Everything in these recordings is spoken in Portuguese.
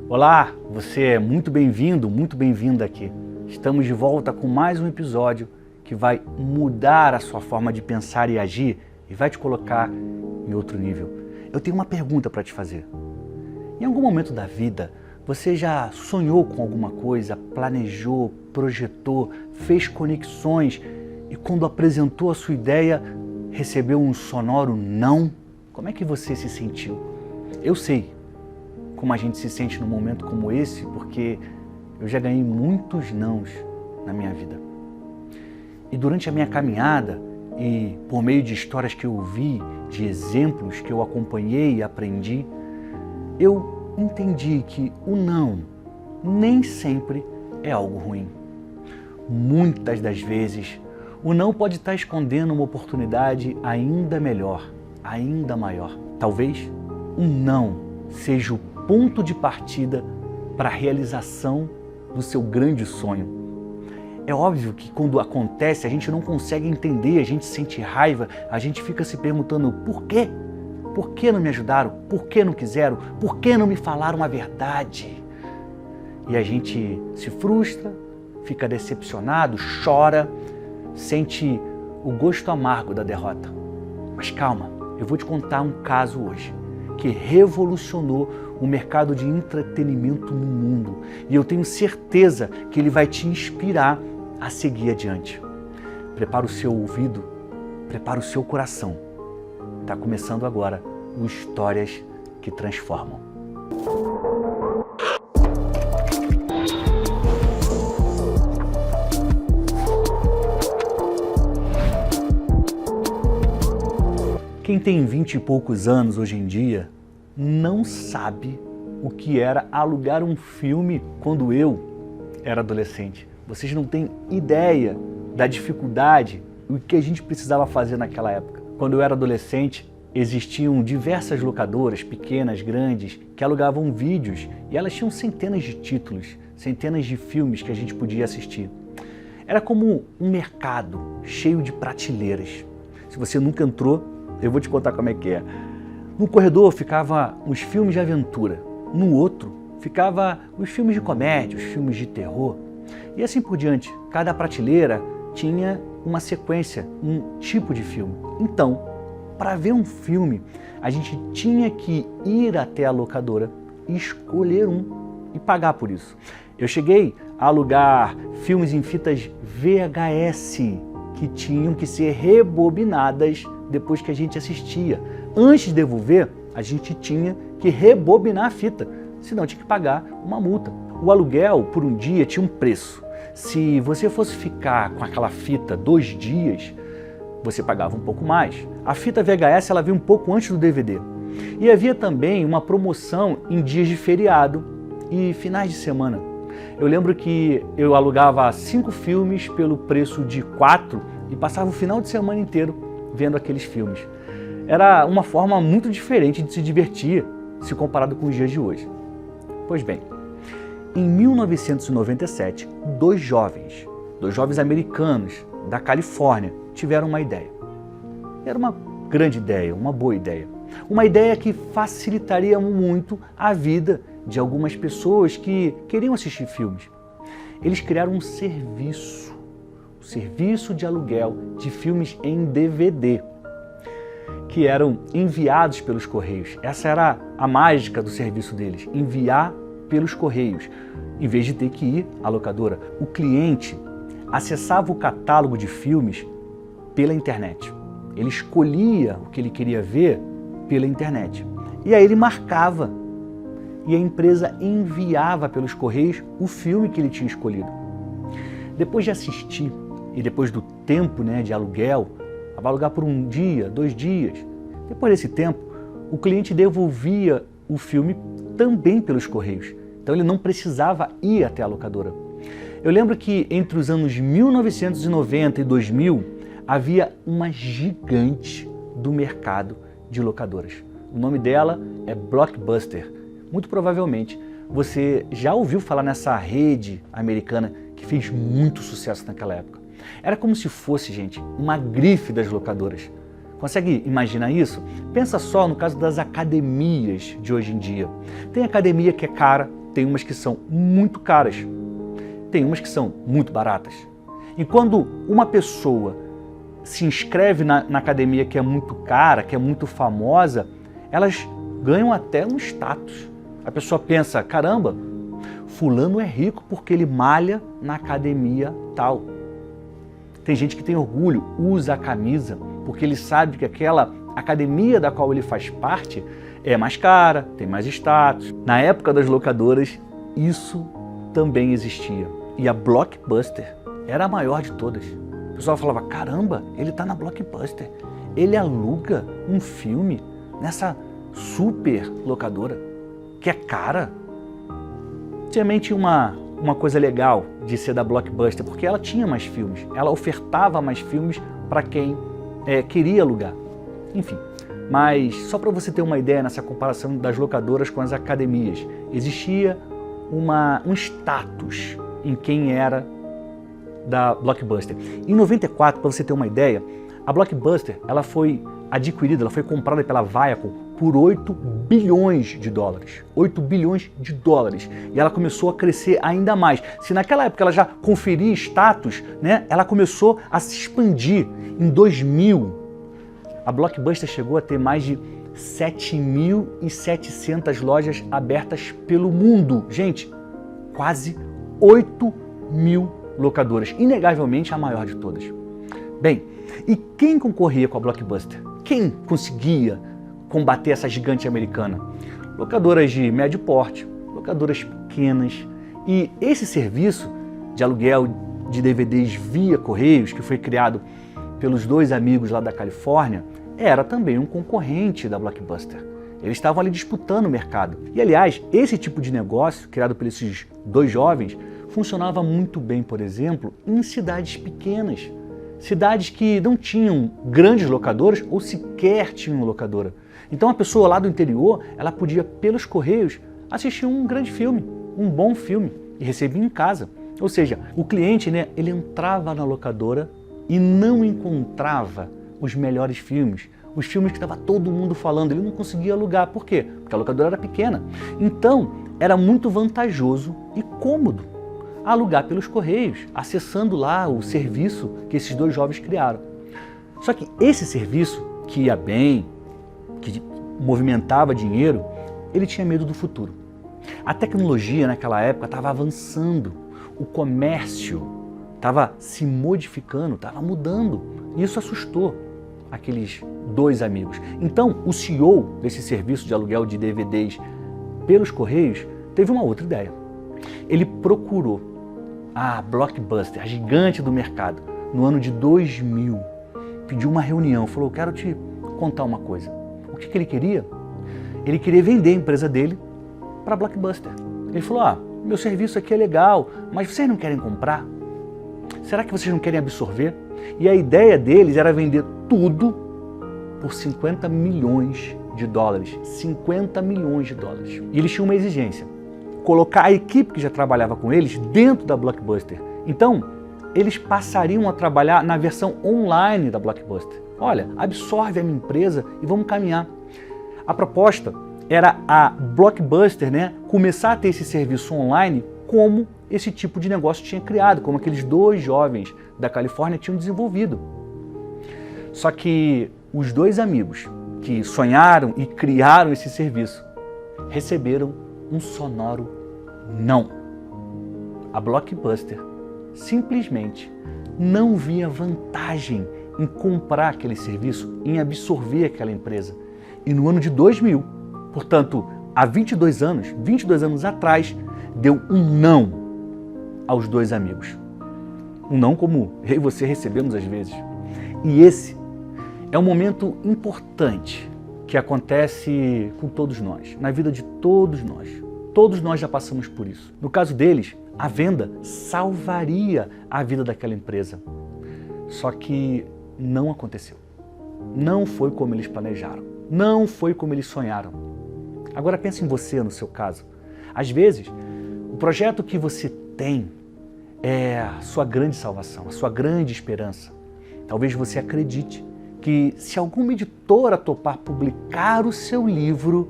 Olá, você é muito bem-vindo, muito bem-vinda aqui. Estamos de volta com mais um episódio que vai mudar a sua forma de pensar e agir e vai te colocar em outro nível. Eu tenho uma pergunta para te fazer. Em algum momento da vida, você já sonhou com alguma coisa, planejou, projetou, fez conexões e quando apresentou a sua ideia, recebeu um sonoro não? Como é que você se sentiu? Eu sei como a gente se sente num momento como esse, porque eu já ganhei muitos nãos na minha vida. E durante a minha caminhada, e por meio de histórias que eu ouvi, de exemplos que eu acompanhei e aprendi, eu entendi que o não nem sempre é algo ruim. Muitas das vezes, o não pode estar escondendo uma oportunidade ainda melhor, ainda maior. Talvez um não seja o ponto de partida para a realização do seu grande sonho. É óbvio que quando acontece a gente não consegue entender, a gente sente raiva, a gente fica se perguntando por quê? Por que não me ajudaram? Por que não quiseram? Por que não me falaram a verdade? E a gente se frustra, fica decepcionado, chora, sente o gosto amargo da derrota. Mas calma, eu vou te contar um caso hoje que revolucionou o mercado de entretenimento no mundo. E eu tenho certeza que ele vai te inspirar a seguir adiante. Prepara o seu ouvido, prepara o seu coração. Está começando agora o Histórias que Transformam. Quem tem 20 e poucos anos hoje em dia não sabe o que era alugar um filme quando eu era adolescente. Vocês não têm ideia da dificuldade, o que a gente precisava fazer naquela época. Quando eu era adolescente, existiam diversas locadoras, pequenas, grandes, que alugavam vídeos e elas tinham centenas de títulos, centenas de filmes que a gente podia assistir. Era como um mercado cheio de prateleiras. Se você nunca entrou, eu vou te contar como é que é. No corredor ficava os filmes de aventura, no outro ficava os filmes de comédia, os filmes de terror e assim por diante. Cada prateleira tinha uma sequência, um tipo de filme. Então, para ver um filme, a gente tinha que ir até a locadora e escolher um e pagar por isso. Eu cheguei a alugar filmes em fitas VHS que tinham que ser rebobinadas depois que a gente assistia. Antes de devolver, a gente tinha que rebobinar a fita, senão tinha que pagar uma multa. O aluguel por um dia tinha um preço. Se você fosse ficar com aquela fita 2 dias, você pagava um pouco mais. A fita VHS ela veio um pouco antes do DVD. E havia também uma promoção em dias de feriado e finais de semana. Eu lembro que eu alugava 5 filmes pelo preço de 4 e passava o final de semana inteiro vendo aqueles filmes. Era uma forma muito diferente de se divertir se comparado com os dias de hoje. Pois bem, em 1997, dois jovens americanos da Califórnia tiveram uma ideia. Era uma grande ideia, uma boa ideia. Uma ideia que facilitaria muito a vida de algumas pessoas que queriam assistir filmes. Eles criaram um serviço de aluguel de filmes em DVD, que eram enviados pelos Correios. Essa era a mágica do serviço deles, enviar pelos Correios. Em vez de ter que ir à locadora, o cliente acessava o catálogo de filmes pela internet. Ele escolhia o que ele queria ver pela internet. E aí ele marcava e a empresa enviava pelos Correios o filme que ele tinha escolhido. Depois de assistir e depois do tempo de aluguel, vai alugar por 1 dia, 2 dias. Depois desse tempo, o cliente devolvia o filme também pelos Correios. Então ele não precisava ir até a locadora. Eu lembro que entre os anos 1990 e 2000, havia uma gigante do mercado de locadoras. O nome dela é Blockbuster. Muito provavelmente você já ouviu falar nessa rede americana que fez muito sucesso naquela época. Era como se fosse, gente, uma grife das locadoras. Consegue imaginar isso? Pensa só no caso das academias de hoje em dia. Tem academia que é cara, tem umas que são muito caras, tem umas que são muito baratas. E quando uma pessoa se inscreve na academia que é muito cara, que é muito famosa, elas ganham até um status. A pessoa pensa, caramba, fulano é rico porque ele malha na academia tal. Tem gente que tem orgulho, usa a camisa, porque ele sabe que aquela academia da qual ele faz parte é mais cara, tem mais status. Na época das locadoras, isso também existia. E a Blockbuster era a maior de todas. O pessoal falava, caramba, ele está na Blockbuster. Ele aluga um filme nessa super locadora, que é cara. Também tinha uma coisa legal de ser da Blockbuster, porque ela tinha mais filmes. Ela ofertava mais filmes para quem queria alugar. Enfim, mas só para você ter uma ideia nessa comparação das locadoras com as academias, existia um status em quem era da Blockbuster. Em 94, para você ter uma ideia, a Blockbuster ela foi adquirida, ela foi comprada pela Viacom por 8 bilhões de dólares. 8 bilhões de dólares. E ela começou a crescer ainda mais. Se naquela época ela já conferia status, né, ela começou a se expandir. Em 2000, a Blockbuster chegou a ter mais de 7.700 lojas abertas pelo mundo. Gente, quase 8 mil locadoras, inegavelmente a maior de todas. Bem, e quem concorria com a Blockbuster? Quem conseguia combater essa gigante americana? Locadoras de médio porte, locadoras pequenas. E esse serviço de aluguel de DVDs via Correios, que foi criado pelos dois amigos lá da Califórnia, era também um concorrente da Blockbuster. Eles estavam ali disputando o mercado. E, aliás, esse tipo de negócio, criado por esses dois jovens, funcionava muito bem, por exemplo, em cidades pequenas. Cidades que não tinham grandes locadoras ou sequer tinham locadora. Então a pessoa lá do interior, ela podia, pelos Correios, assistir um grande filme, um bom filme, e recebia em casa. Ou seja, o cliente, né, ele entrava na locadora e não encontrava os melhores filmes, os filmes que estava todo mundo falando, ele não conseguia alugar. Por quê? Porque a locadora era pequena. Então, era muito vantajoso e cômodo alugar pelos Correios, acessando lá o serviço que esses dois jovens criaram. Só que esse serviço, que ia bem, que movimentava dinheiro, ele tinha medo do futuro. A tecnologia naquela época estava avançando, o comércio estava se modificando, estava mudando. E isso assustou aqueles dois amigos. Então, o CEO desse serviço de aluguel de DVDs pelos Correios teve uma outra ideia. Ele procurou a Blockbuster, a gigante do mercado, no ano de 2000, pediu uma reunião, falou, quero te contar uma coisa. O que ele queria? Ele queria vender a empresa dele para a Blockbuster. Ele falou, meu serviço aqui é legal, mas vocês não querem comprar? Será que vocês não querem absorver? E a ideia deles era vender tudo por 50 milhões de dólares. 50 milhões de dólares. E eles tinham uma exigência. Colocar a equipe que já trabalhava com eles dentro da Blockbuster. Então, eles passariam a trabalhar na versão online da Blockbuster. Olha, absorve a minha empresa e vamos caminhar. A proposta era a Blockbuster, né, começar a ter esse serviço online como esse tipo de negócio tinha criado, como aqueles dois jovens da Califórnia tinham desenvolvido. Só que os dois amigos que sonharam e criaram esse serviço receberam um sonoro não. A Blockbuster simplesmente não via vantagem em comprar aquele serviço, em absorver aquela empresa. E no ano de 2000, portanto, há 22 anos atrás, deu um não aos dois amigos. Um não como eu e você recebemos às vezes. E esse é um momento importante que acontece com todos nós, na vida de todos nós. Todos nós já passamos por isso. No caso deles, a venda salvaria a vida daquela empresa. Só que não aconteceu. Não foi como eles planejaram. Não foi como eles sonharam. Agora pense em você, no seu caso. Às vezes, o projeto que você tem é a sua grande salvação, a sua grande esperança. Talvez você acredite que se alguma editora topar publicar o seu livro,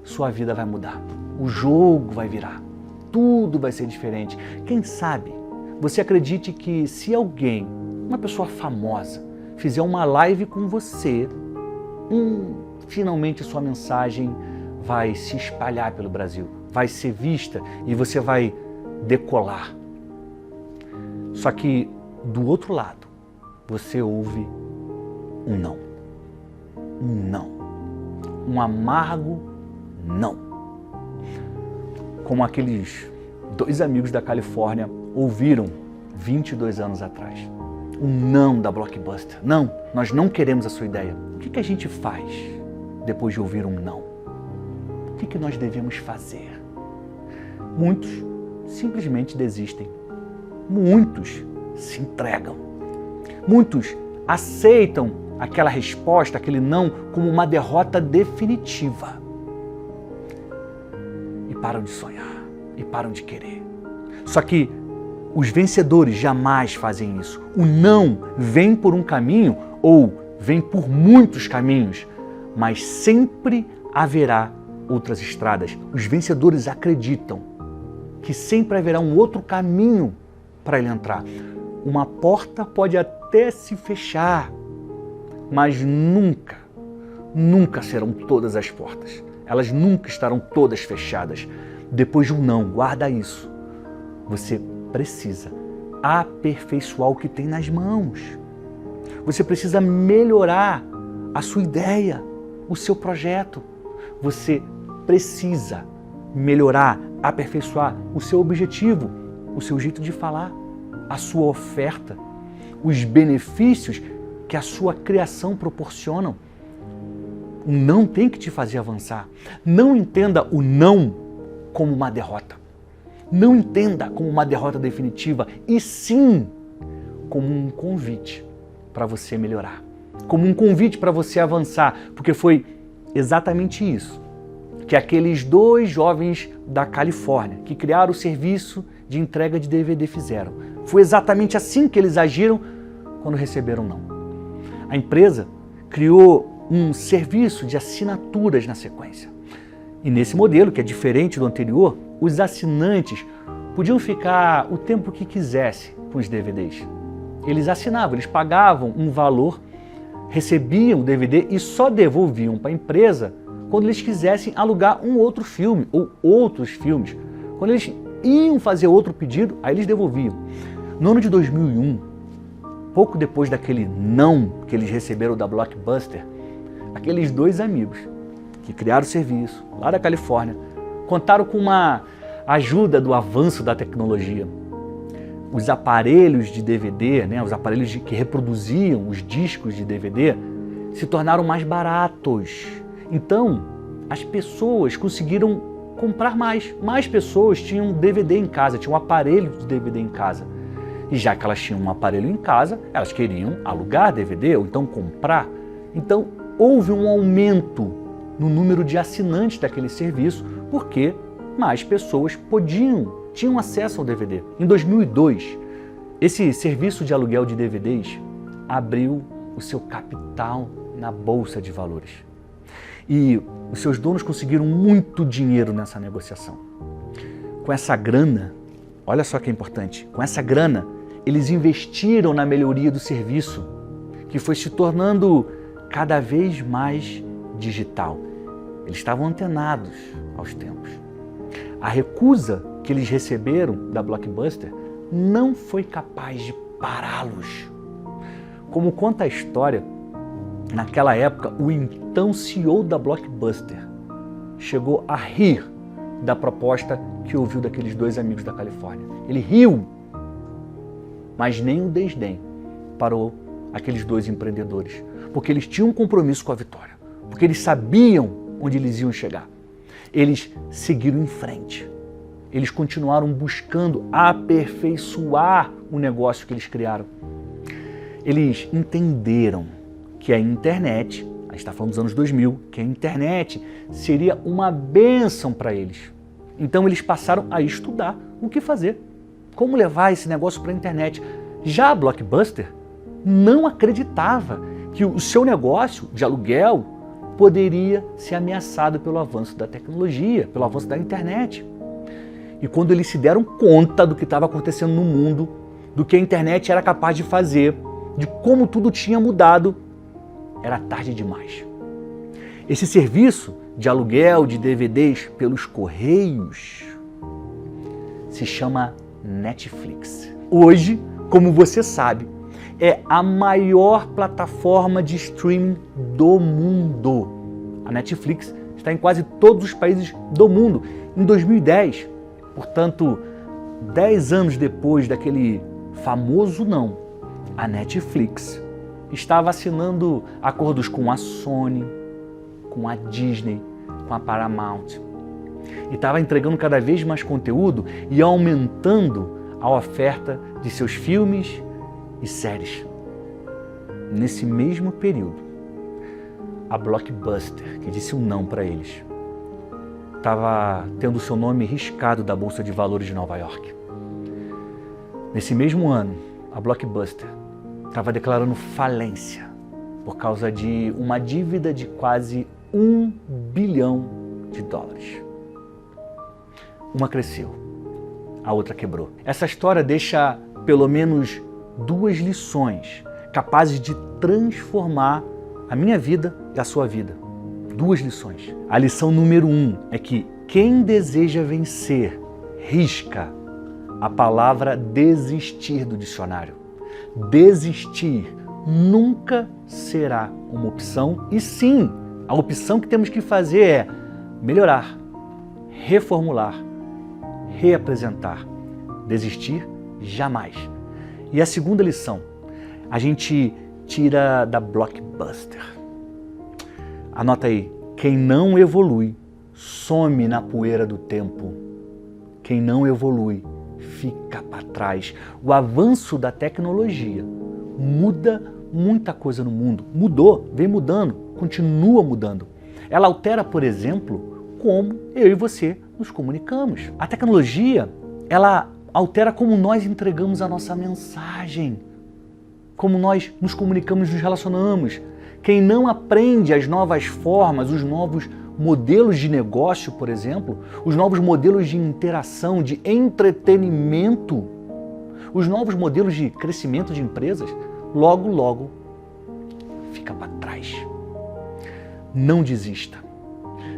sua vida vai mudar. O jogo vai virar. tudo vai ser diferente. Quem sabe você acredite que se alguém, uma pessoa famosa, fizer uma live com você, finalmente sua mensagem vai se espalhar pelo Brasil, vai ser vista e você vai decolar. Só que do outro lado, você ouve um não. Um não. Um amargo não. Como aqueles dois amigos da Califórnia ouviram 22 anos atrás. Um não da Blockbuster. Não, nós não queremos a sua ideia. O que a gente faz depois de ouvir um não? O que nós devemos fazer? Muitos simplesmente desistem. Muitos se entregam. Muitos aceitam aquela resposta, aquele não, como uma derrota definitiva. E param de sonhar, e param de querer. Só que os vencedores jamais fazem isso. O não vem por um caminho ou vem por muitos caminhos, mas sempre haverá outras estradas. Os vencedores acreditam que sempre haverá um outro caminho para ele entrar. Uma porta pode até se fechar, mas nunca serão todas as portas. Elas nunca estarão todas fechadas. Depois de um não, guarda isso. Você precisa aperfeiçoar o que tem nas mãos. Você precisa melhorar a sua ideia, o seu projeto. Você precisa melhorar, aperfeiçoar o seu objetivo, o seu jeito de falar, a sua oferta, os benefícios que a sua criação proporcionam. O não tem que te fazer avançar. Não entenda o não como uma derrota. Não entenda como uma derrota definitiva, e sim como um convite para você melhorar. Como um convite para você avançar, porque foi exatamente isso que aqueles dois jovens da Califórnia que criaram o serviço de entrega de DVD fizeram. Foi exatamente assim que eles agiram quando receberam não. A empresa criou um serviço de assinaturas na sequência. E nesse modelo, que é diferente do anterior, os assinantes podiam ficar o tempo que quisessem com os DVDs. Eles assinavam, eles pagavam um valor, recebiam o DVD e só devolviam para a empresa quando eles quisessem alugar um outro filme ou outros filmes. Quando eles iam fazer outro pedido, aí eles devolviam. No ano de 2001, pouco depois daquele não que eles receberam da Blockbuster, aqueles dois amigos que criaram o serviço lá da Califórnia contaram com uma ajuda do avanço da tecnologia. Os aparelhos de DVD, os aparelhos que reproduziam os discos de DVD, se tornaram mais baratos. Então, as pessoas conseguiram comprar mais. Mais pessoas tinham DVD em casa, tinham um aparelho de DVD em casa. E já que elas tinham um aparelho em casa, elas queriam alugar DVD ou então comprar. Então, houve um aumento no número de assinantes daquele serviço, porque mais pessoas tinham acesso ao DVD. Em 2002, esse serviço de aluguel de DVDs abriu o seu capital na Bolsa de Valores. E os seus donos conseguiram muito dinheiro nessa negociação. Com essa grana, olha só que é importante, com essa grana, eles investiram na melhoria do serviço, que foi se tornando cada vez mais digital. Eles estavam antenados aos tempos. A recusa que eles receberam da Blockbuster não foi capaz de pará-los. Como conta a história, naquela época, o então CEO da Blockbuster chegou a rir da proposta que ouviu daqueles dois amigos da Califórnia. Ele riu, mas nem o desdém parou aqueles dois empreendedores, porque eles tinham um compromisso com a vitória, porque eles sabiam onde eles iam chegar. Eles seguiram em frente. Eles continuaram buscando aperfeiçoar o negócio que eles criaram. Eles entenderam que a internet, a gente está falando dos anos 2000, que a internet seria uma bênção para eles. Então eles passaram a estudar o que fazer, como levar esse negócio para a internet. Já a Blockbuster não acreditava que o seu negócio de aluguel poderia ser ameaçado pelo avanço da tecnologia, pelo avanço da internet. E quando eles se deram conta do que estava acontecendo no mundo, do que a internet era capaz de fazer, de como tudo tinha mudado, era tarde demais. Esse serviço de aluguel de DVDs pelos correios se chama Netflix. Hoje, como você sabe, é a maior plataforma de streaming do mundo. A Netflix está em quase todos os países do mundo. Em 2010, portanto, 10 anos depois daquele famoso não, a Netflix estava assinando acordos com a Sony, com a Disney, com a Paramount. E estava entregando cada vez mais conteúdo e aumentando a oferta de seus filmes e séries. Nesse mesmo período, a Blockbuster, que disse um não para eles, estava tendo seu nome riscado da Bolsa de Valores de Nova York. Nesse mesmo ano, a Blockbuster estava declarando falência por causa de uma dívida de quase $1 bilhão. Uma cresceu, a outra quebrou. Essa história deixa pelo menos 2 lições capazes de transformar a minha vida e a sua vida. 2 lições. A lição número 1 é que quem deseja vencer, risca a palavra desistir do dicionário. Desistir nunca será uma opção, e sim, a opção que temos que fazer é melhorar, reformular, reapresentar. Desistir jamais. E a segunda lição, a gente tira da Blockbuster. Anota aí, quem não evolui, some na poeira do tempo. Quem não evolui, fica para trás. O avanço da tecnologia muda muita coisa no mundo. Mudou, vem mudando, continua mudando. Ela altera, por exemplo, como eu e você nos comunicamos. A tecnologia, ela altera como nós entregamos a nossa mensagem, como nós nos comunicamos, nos relacionamos. Quem não aprende as novas formas, os novos modelos de negócio, por exemplo, os novos modelos de interação, de entretenimento, os novos modelos de crescimento de empresas, logo, logo fica para trás. Não desista.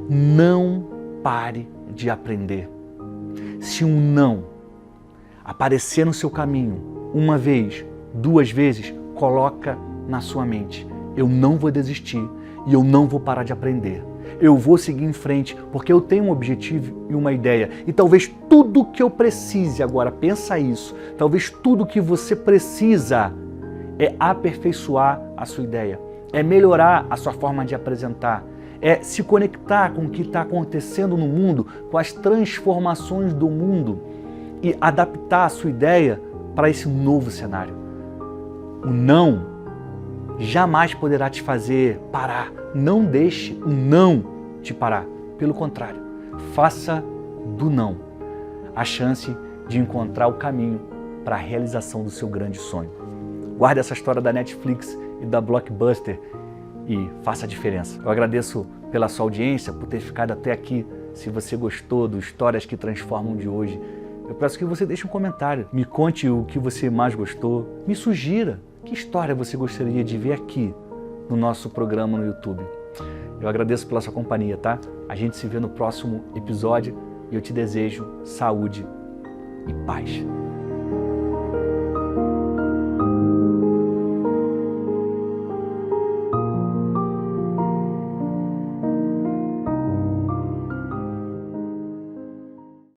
Não pare de aprender. Se um não aparecer no seu caminho, 1 vez, 2 vezes, coloca na sua mente: eu não vou desistir e eu não vou parar de aprender. Eu vou seguir em frente porque eu tenho um objetivo e uma ideia. E talvez tudo que eu precise, agora pensa isso, talvez tudo que você precisa é aperfeiçoar a sua ideia, é melhorar a sua forma de apresentar, é se conectar com o que está acontecendo no mundo, com as transformações do mundo e adaptar a sua ideia para esse novo cenário. O não jamais poderá te fazer parar. Não deixe o não te parar. Pelo contrário, faça do não a chance de encontrar o caminho para a realização do seu grande sonho. Guarde essa história da Netflix e da Blockbuster e faça a diferença. Eu agradeço pela sua audiência, por ter ficado até aqui. Se você gostou do Histórias que Transformam de hoje, eu peço que você deixe um comentário. Me conte o que você mais gostou. Me sugira que história você gostaria de ver aqui no nosso programa no YouTube. Eu agradeço pela sua companhia, tá? A gente se vê no próximo episódio e eu te desejo saúde e paz.